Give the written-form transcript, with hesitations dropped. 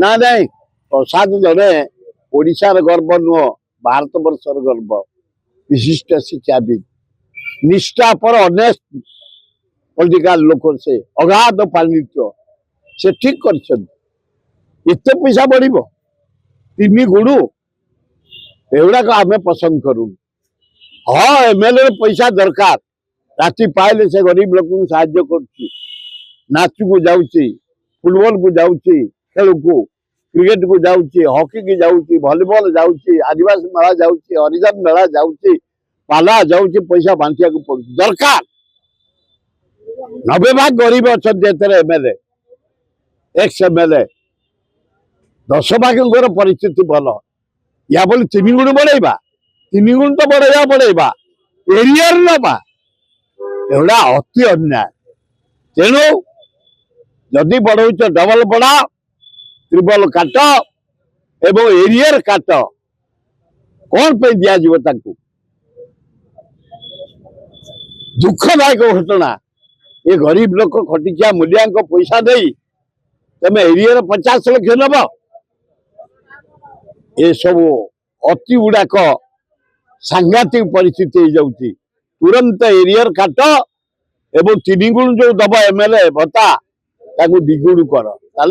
ना नहीं प्रसाद जड़े ओडिशार गर्व नुह भारत वर्षर गर्व विशिष्ट शिक्षाविद निष्ठापर ऑनेस्ट पॉलिटिकल लोक से अगाध पांडित्य से ठीक कर पैसा बढ़ तीन गुणु एगुड़ाक आम पसंद करूँ हाँ एमएलए पैसा दरकार राति पाइले से गरीब लोक साहाଯ୍य कर नाच को जाऊँगी फुटबॉल को जाऊँगी खेल को क्रिकेट को जाऊँगी हॉकी की जाऊँगी वॉलीबॉल जाऊँगी आदिवासी मेला जाऊँगी हरिजन मेला जाऊँगी पाला जाऊँगी पैसा बांटिया को पड़ू दरकार 90 भाग गरीब अच्छा एमएलए एक्स एमएलए 10 भाग परिस्थिति भल या बोली 3 गुण बढ़ेबा 3 गुण तो बढ़ेबा एरियर नवा एगुड़ा अति अन्याय तेणु जदि बढ़ौच डबल बढ़ा ट्रिपल काट एवं एरियर काट कौन पे दिया दुखदायक घटना ये गरीब लोक खटिया मूल्या पैसा दे तमें एरियर 50 लाख नब ये सब अति गुड़ाक सांघातिक परिस्थिति हो जाउची तुरंत एरियर काट एवं 3 गुण जो दब एमएलए भत्ता 2 गुण कर भल।